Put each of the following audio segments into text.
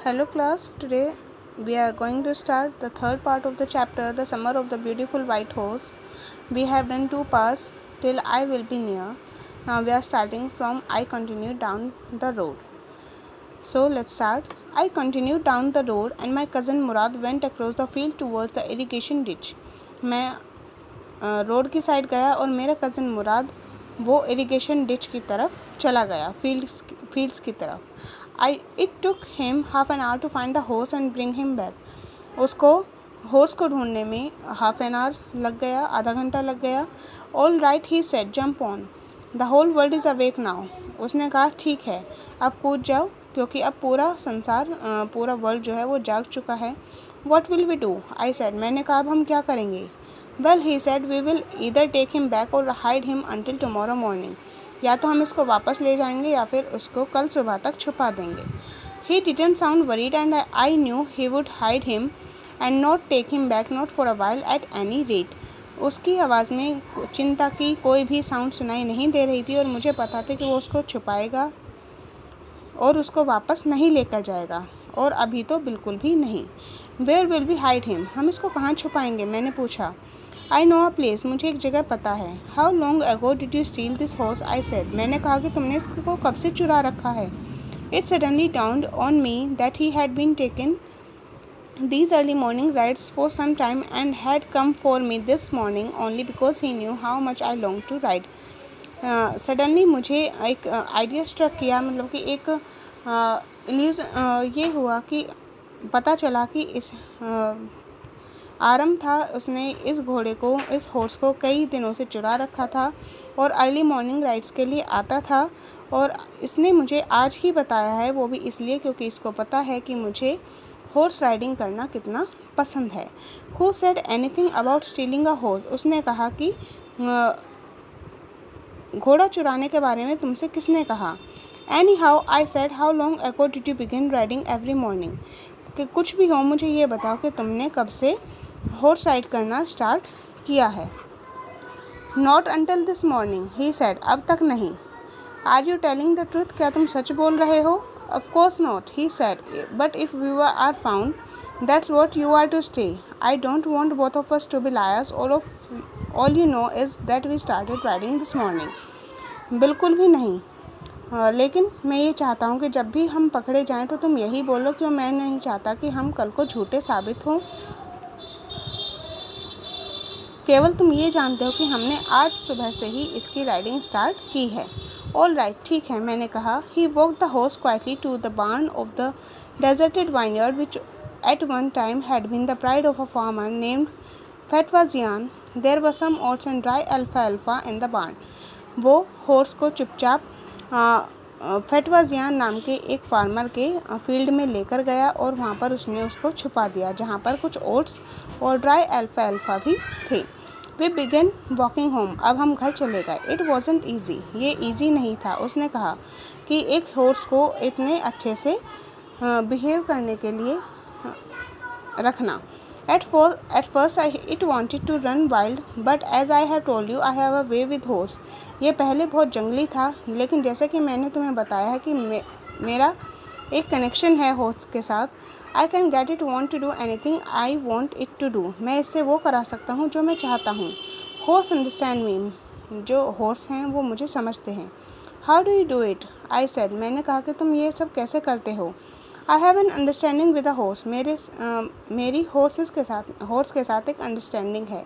Hello class, today we are going to start the third part of the chapter, The Summer of the Beautiful White Horse. We have done two parts till I will be near. Now we are starting from I continue down the road. So let's start. I continued down the road and my cousin Murad went across the field towards the irrigation ditch. मैं road की side गया और मेरा cousin मुराद वो irrigation ditch की तरफ चला गया, फील्ड्स की तरफ। It took him half an hour to find the horse and bring him back. उसको हॉर्स को ढूंढने में हाफ एन आवर लग गया, आधा घंटा लग गया। All right he said, jump on, the whole world is awake now. उसने कहा ठीक है, अब कूद जाओ क्योंकि अब पूरा संसार, पूरा वर्ल्ड जो है वो जाग चुका है। What will we do, I said, मैंने कहा अब हम क्या करेंगे। Well he said, we will either take him back और hide him until tomorrow morning. या तो हम इसको वापस ले जाएंगे या फिर उसको कल सुबह तक छुपा देंगे। He didn't sound worried and I knew he would hide him and not take him back, not for a while at any rate. उसकी आवाज़ में चिंता की कोई भी साउंड सुनाई नहीं दे रही थी और मुझे पता था कि वो उसको छुपाएगा और उसको वापस नहीं लेकर जाएगा, और अभी तो बिल्कुल भी नहीं। Where will we hide him, हम इसको कहाँ छुपाएंगे, मैंने पूछा। आई नो अ प्लेस, मुझे एक जगह पता है। How long ago did you steel this horse, I said, मैंने कहा कि तुमने इसको कब से चुरा रखा है। It suddenly dawned on me that he had been taken these early morning rides for some time and had come for me this morning only because he knew how much I longed to ride. Suddenly मुझे एक idea struck किया, मतलब कि एक इल्यूज ये हुआ कि पता चला कि इस आरम था, उसने इस घोड़े को, इस हॉर्स को कई दिनों से चुरा रखा था और अर्ली मॉर्निंग राइड्स के लिए आता था, और इसने मुझे आज ही बताया है, वो भी इसलिए क्योंकि इसको पता है कि मुझे हॉर्स राइडिंग करना कितना पसंद है। Who said anything about stealing a horse, उसने कहा कि घोड़ा चुराने के बारे में तुमसे किसने कहा। Any how I said, how long ago did you begin riding every morning, कि कुछ भी हो मुझे ये बताओ कि तुमने कब से हॉर्स राइड करना स्टार्ट किया है। Not until this morning, he said, अब तक नहीं। Are you telling the truth, क्या तुम सच बोल रहे हो। Of course not, he said, but if we are found that's what you are to stay. I don't want both of us to be liars, all you know is that we started riding this morning. बिल्कुल भी नहीं, लेकिन मैं ये चाहता हूँ कि जब भी हम पकड़े जाएं तो तुम यही बोलो, क्यों मैं नहीं चाहता कि हम कल को झूठे साबित हों। केवल तुम ये जानते हो कि हमने आज सुबह से ही इसकी राइडिंग स्टार्ट की है। ऑल राइट, ठीक है, मैंने कहा। He walk the horse quietly to the barn of the deserted vineyard which at one time had been the pride of a farmer named Fetvajian. There were some oats and dry alfa in the barn. वो horse को चुपचाप फेटवाजियान नाम के एक farmer के field में लेकर गया और वहाँ पर उसने उसको छुपा दिया, जहाँ पर कुछ ओट्स और ड्राई अल्फा भी थे। वी बिगन वॉकिंग होम, अब हम घर चले गए। इट वॉजेंट ईजी, ये ईजी नहीं था। उसने कहा कि एक हॉर्स को इतने अच्छे से बिहेव करने के लिए रखना। At first it wanted to run wild, but as I have told you, I have a way with horse. ये पहले बहुत जंगली था, लेकिन जैसे कि मैंने तुम्हें बताया है कि मेरा एक कनेक्शन है हॉर्स के साथ। I can get it want to do anything I want it to do. मैं इससे वो करा सकता हूँ जो मैं चाहता हूँ। Horse understand me. जो हॉर्स हैं वो मुझे समझते हैं। How do you do it? I said. मैंने कहा कि तुम ये सब कैसे करते हो। I have an understanding with a horse, मेरी हॉर्स के साथ एक अंडरस्टैंडिंग है।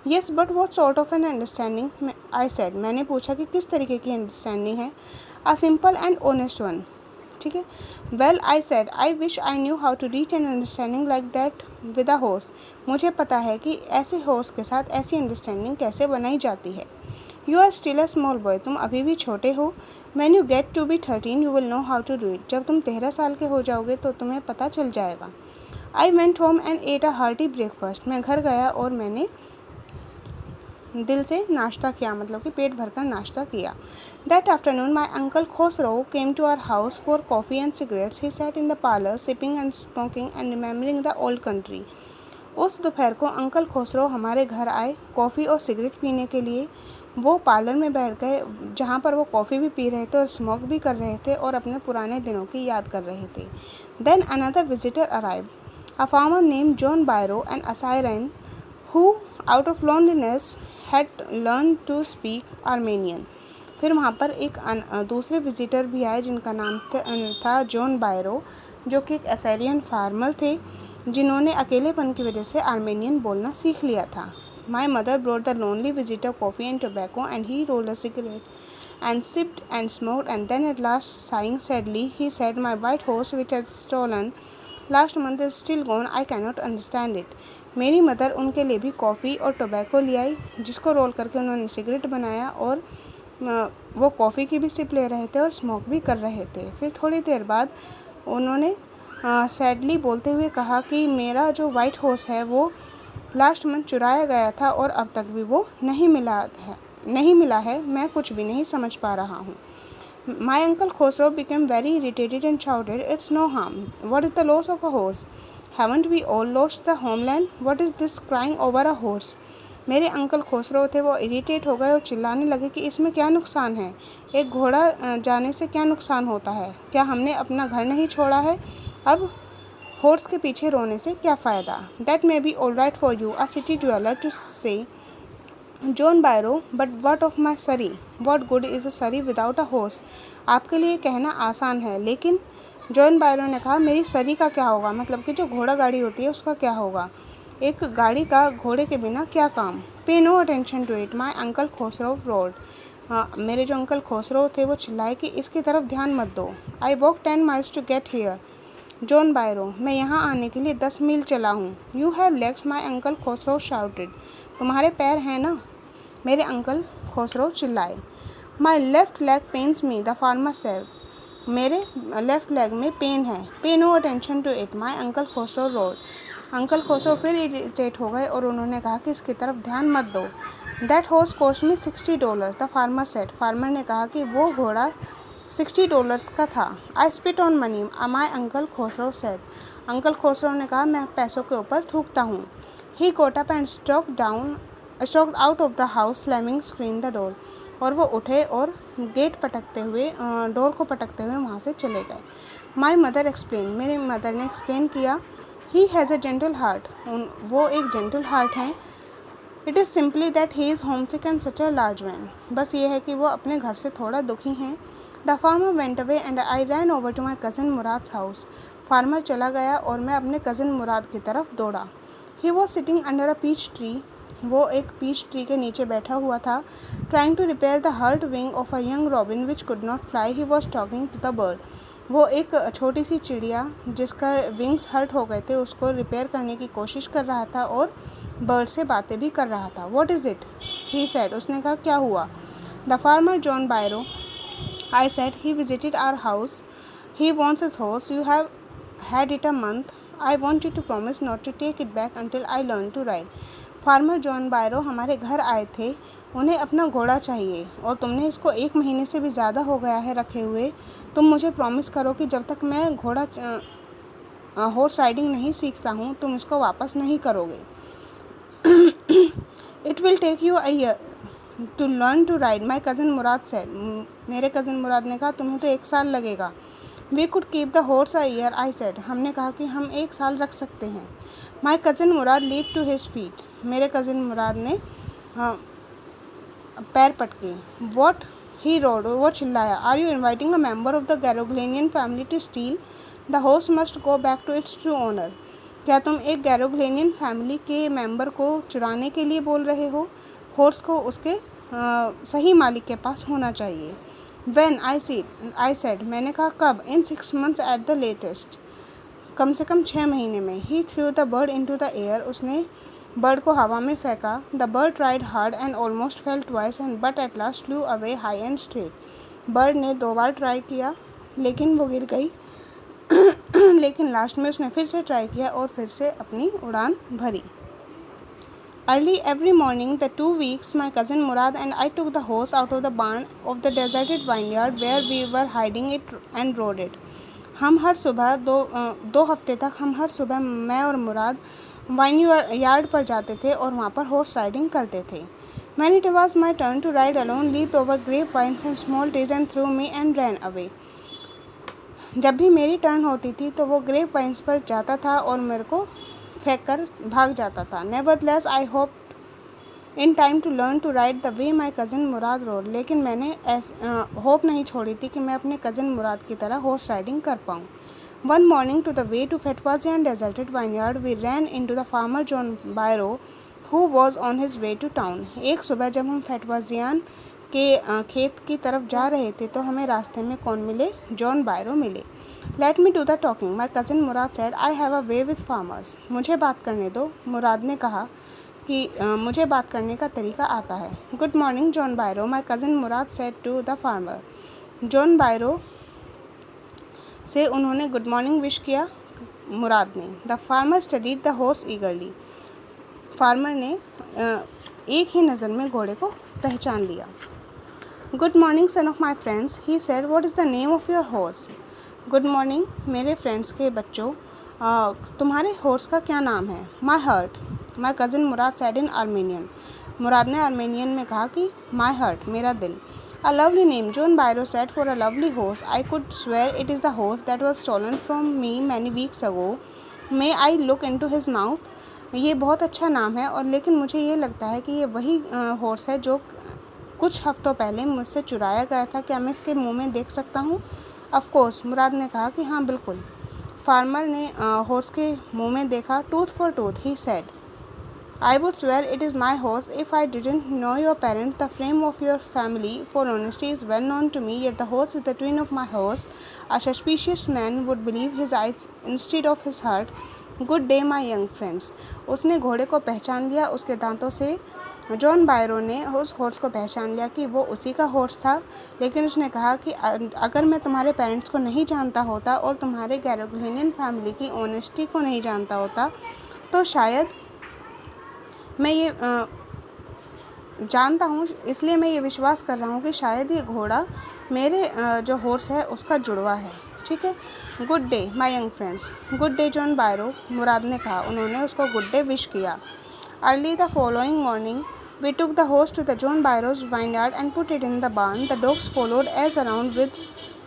Yes, but what sort of an understanding, I said, मैंने पूछा कि किस तरीके की अंडरस्टैंडिंग है। A simple and honest one, ठीक है। Well, I said, I wish I knew how to reach an understanding like that with a horse. मुझे पता है कि ऐसे हॉर्स के साथ ऐसी अंडरस्टैंडिंग कैसे बनाई जाती है। You are still a small boy, तुम अभी भी छोटे हो। When you get to be 13 you will know how to do it, जब तुम 13 साल के हो जाओगे तो तुम्हें पता चल जाएगा। I went home and at a hearty breakfast, मैं घर गया और मैंने दिल से नाश्ता किया, मतलब कि पेट भरकर नाश्ता किया। That afternoon my uncle Khosrove came to our house for coffee and cigarettes. He sat in the parlour sipping and smoking and remembering the old country. उस दोपहर को अंकल खोसरो हमारे घर आए कॉफ़ी और सिगरेट पीने के लिए। वो पार्लर में बैठ गए जहाँ पर वो कॉफ़ी भी पी रहे थे और स्मोक भी कर रहे थे और अपने पुराने दिनों की याद कर रहे थे. Then another visitor arrived, a farmer named John Byro, an Assyrian who out of loneliness had learned to speak Armenian. फिर वहाँ पर एक दूसरे विजिटर भी आए जिनका नाम था जॉन बायरो, जो कि एक असेरियन फार्मर थे जिन्होंने अकेलेपन की वजह से आर्मेनियन बोलना सीख लिया था. My mother brought the lonely visitor coffee and tobacco, and he rolled a cigarette and sipped and smoked, and then at last, sighing sadly, he said, "My white horse, which has stolen last month, is still gone. I cannot understand it." मेरी mother उनके लिए भी coffee और tobacco ले आई, जिसको role करके उन्होंने cigarette बनाया और वो कॉफ़ी की भी सिप ले रहे थे और स्मोक भी कर रहे थे. फिर थोड़ी देर बाद उन्होंने सैडली बोलते हुए कहा कि मेरा जो वाइट हॉर्स है वो लास्ट मंथ चुराया गया था और अब तक भी वो नहीं मिला है. मैं कुछ भी नहीं समझ पा रहा हूँ. My uncle Khosrow became very irritated and shouted, "It's no harm. What is the loss of a horse? Haven't we all lost the homeland? What is this crying over a horse?" मेरे अंकल खोसरो थे वो irritate हो गए और चिल्लाने लगे कि इसमें क्या नुकसान है, एक घोड़ा जाने से क्या नुकसान होता है, क्या हमने अपना घर नहीं छोड़ा है, अब हॉर्स के पीछे रोने से क्या फ़ायदा. That may be all right for you, a city dweller, to say, John Byro, but what of my Surrey? What good is a Surrey without a horse? आपके लिए कहना आसान है, लेकिन जॉन बायरो ने कहा मेरी सरी का क्या होगा, मतलब कि जो घोड़ा गाड़ी होती है उसका क्या होगा, एक गाड़ी का घोड़े के बिना क्या काम. Pay no attention to it, my uncle Khosrove roared. मेरे जो अंकल खोसरो थे वो चिल्लाए कि इसकी तरफ ध्यान मत दो. I walk 10 miles to get here. John Byro, मैं यहाँ आने के लिए 10 मील चला हूँ. You have legs, my uncle Khosrove shouted. तुम्हारे पैर हैं ना, मेरे अंकल खोसरो चिल्लाए. My left leg pains me, the farmer said. मेरे लेफ्ट लेग में पेन है. Pay no attention to it, my uncle Khosrove roared. Uncle Khosrove फिर इरिटेट हो गए और उन्होंने कहा कि इसकी तरफ ध्यान मत दो. That horse cost me $60, the farmer said. Farmer ने कहा कि वो घोड़ा $60 का था. I spit on money, my uncle Khosrove said. Uncle Khosrove ने कहा मैं पैसों के ऊपर थूकता हूँ. He got up and stalked out of the house, slamming screen the door. और वो उठे और गेट पटकते हुए डोर को पटकते हुए वहाँ से चले गए. माई मदर एक्सप्लेन, मेरी मदर ने एक्सप्लेन किया. He has a gentle heart, वो एक जेंटल हार्ट हैं. It is simply that he is home sick and such a large man. बस ये है कि वो अपने घर से थोड़ा दुखी हैं. The farmer went away and I ran over to my cousin Murad house. Farmer चला गया और मैं अपने कज़न मुराद की तरफ दौड़ा. He was sitting under a peach tree. वो एक पीच ट्री के नीचे बैठा हुआ था. Trying to repair the hurt wing of a young robin which could not fly. He was talking to the bird. वो एक छोटी सी चिड़िया जिसका विंग्स हर्ट हो गए थे उसको रिपेयर करने की कोशिश कर रहा था और बर्ड से बातें भी कर रहा था. What is it, he said. उसने कहा क्या हुआ. The farmer John बायरो, I said. He visited our house. He wants his horse. You have had it a month. I want you to promise not to take it back until I learn to ride. Farmer John Byro हमारे घर आए थे. उन्हें अपना घोड़ा चाहिए और तुमने इसको 1 महीने से भी ज़्यादा हो गया है रखे हुए. तुम मुझे प्रॉमिस करो कि जब तक मैं हॉर्स राइडिंग नहीं सीखता हूँ तुम इसको वापस नहीं करोगे. It will take you a year to learn to ride, my cousin Murad said. मेरे कज़न मुराद ने कहा तुम्हें तो 1 साल लगेगा. We could keep the horse a year, I said. हमने कहा कि हम 1 साल रख सकते हैं. My cousin Murad leap to his feet. मेरे कज़न मुराद ने पैर पटके. वॉट, ही रोड, वो चिल्लाया. Are you inviting a member of the Garoghlanian family to steal. The horse must go back to its true owner. क्या तुम एक गैरोग्लेनियन फैमिली के मेंबर को चुराने के लिए बोल रहे हो. हॉर्स को उसके सही मालिक के पास होना चाहिए. When I said, मैंने कहा कब. In 6 months at the latest, कम से कम 6 महीने में. He threw the bird into the air. उसने बर्ड को हवा में फेंका. The bird tried hard and almost fell twice but at last flew away high and straight. Bird ने 2 बार ट्राई किया लेकिन वो गिर गई. लेकिन लास्ट में उसने फिर से ट्राई किया और फिर से अपनी उड़ान भरी. Early every morning, the 2 weeks, my cousin Murad and I took the horse out of the barn of the deserted vineyard where we were hiding it and rode it. हम हर सुबह 2 हफ्ते तक हम हर सुबह मैं और मुराद वाइन यार्ड पर जाते थे और वहाँ पर हॉर्स राइडिंग करते थे. When it was my turn to ride alone, leaped over grapevines and small trees and threw me and ran away. जब भी मेरी टर्न होती थी तो वो ग्रेप वाइन्स पर जाता था और मेरे को फेंक कर भाग जाता था. Nevertheless, I hoped in time to learn to ride the way my cousin Murad rode. लेकिन मैंने होप नहीं छोड़ी थी कि मैं अपने कज़न मुराद की तरह हॉर्स राइडिंग कर पाऊँ. One morning, to the way to Fetwazian deserted vineyard, we ran into the farmer John Byro, who was on his way to town. एक सुबह जब हम फेटवाजियान के खेत की तरफ जा रहे थे तो हमें रास्ते में कौन मिले? जॉन बायरो मिले. Let me do the talking. My cousin Murad said, I have a way with farmers. मुझे बात करने दो. मुराद ने कहा कि मुझे बात करने का तरीका आता है. Good morning, John Byro. My cousin Murad said to the farmer. John Byro से उन्होंने गुड मॉर्निंग विश किया मुराद ने. The farmer studied the horse eagerly. Farmer ने एक ही नज़र में घोड़े को पहचान लिया. Good morning son of my friends, he said, what is the name of your horse? Good morning मेरे फ्रेंड्स के बच्चों, तुम्हारे हॉर्स का क्या नाम है? My heart. My cousin Murad said in Armenian. Mourad ने आर्मेनियन में कहा कि माई हर्ट मेरा दिल. A lovely name, John Byro said, for a lovely horse. I could swear it is the horse that was stolen from me many weeks ago. May I look into his mouth? ये बहुत अच्छा नाम है और लेकिन मुझे ये लगता है कि ये वही हॉर्स है जो कुछ हफ्तों पहले मुझसे चुराया गया था. क्या मैं इसके मुंह में देख सकता हूँ? ऑफ कोर्स, मुराद ने कहा कि हाँ बिल्कुल. फार्मर ने हॉर्स के मुंह में देखा. Tooth for tooth, he said. I would swear it is my horse if I didn't know your parents, the frame of your family, for honesty is well known to me, yet the horse is the twin of my horse. A suspicious man would believe his eyes instead of his heart. Good day, my young friends. उसने घोड़े को पहचान लिया. उसके दांतों से John बायरो ने उस हॉर्स को पहचान लिया कि वो उसी का हॉर्स था. लेकिन उसने कहा कि अगर मैं तुम्हारे पेरेंट्स को नहीं जानता होता और तुम्हारे गैरोग्लिनियन फैमिली की ऑनेस्टी को नहीं जानता होता तो शायद मैं ये जानता हूँ, इसलिए मैं ये विश्वास कर रहा हूँ कि शायद ये घोड़ा मेरे जो हॉर्स है उसका जुड़वा है. ठीक है. Good day my young friends. Good day John Byro, Mourad ने कहा. उन्होंने उसको गुड डे विश किया. Early the following morning we took the horse to the John Byro's vineyard and put it in the barn. The dogs followed us around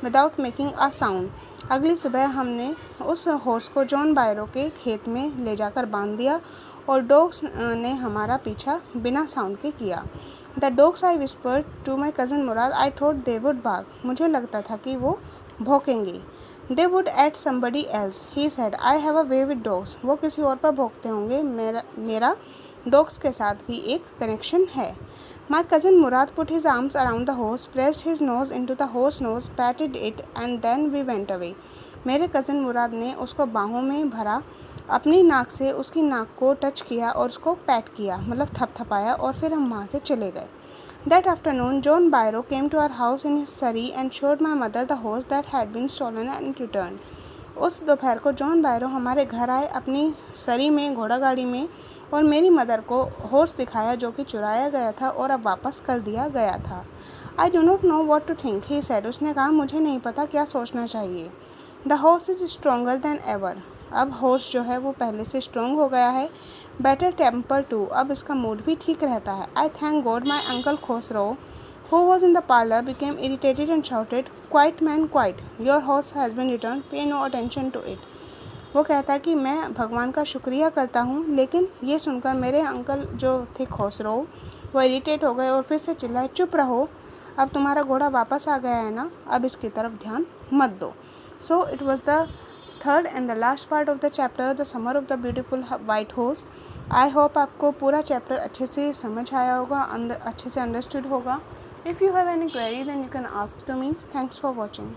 without making a sound. अगली सुबह हमने उस horse को John बायरो के खेत में ले जाकर बांध दिया और डॉग्स ने हमारा पीछा बिना साउंड के किया. The dogs I whispered to my cousin Mourad, I thought they would bark. मुझे लगता था कि वो भौंकेंगे. They would at somebody else, he said, I have a way with dogs. वो किसी और पर भौंकते होंगे. मेरा डॉग्स के साथ भी एक कनेक्शन है. My cousin Murad put his arms around the horse, pressed his nose into the horse nose, patted it and then we went away. मेरे कज़न मुराद ने उसको बाहों में भरा, अपनी नाक से उसकी नाक को टच किया और उसको पैट किया, मतलब थपथपाया, और फिर हम वहाँ से चले गए. That afternoon John Byro came to our house in his surrey and showed my mother the horse that had been stolen and returned. उस दोपहर को जॉन बायरो हमारे घर आए अपनी सरी में, घोड़ा गाड़ी में, और मेरी मदर को हॉर्स दिखाया जो कि चुराया गया था और अब वापस कर दिया गया था. I do not know what to think, he said. उसने कहा मुझे नहीं पता क्या सोचना चाहिए. The horse is stronger than ever. अब हॉर्स जो है वो पहले से स्ट्रॉन्ग हो गया है. बेटर टेम्पर टू, अब इसका मूड भी ठीक रहता है. I thank God my uncle Khusro who was in the parlor became irritated and shouted, "Quiet man, quiet! Your horse has been returned. Pay no attention to it." वो कहता है कि मैं भगवान का शुक्रिया करता हूँ, लेकिन ये सुनकर मेरे अंकल जो थे खोसरो वो इरिटेट हो गए और फिर से चिल्लाए, चुप रहो, अब तुम्हारा घोड़ा वापस आ गया है ना, अब इसकी तरफ ध्यान मत दो. So it was the third and the last part of the chapter, the summer of the beautiful white horse. I hope आपको पूरा चैप्टर अच्छे से समझ आया होगा, अच्छे से अंडरस्टूड होगा. If you have any query, then you can ask to me. Thanks for watching.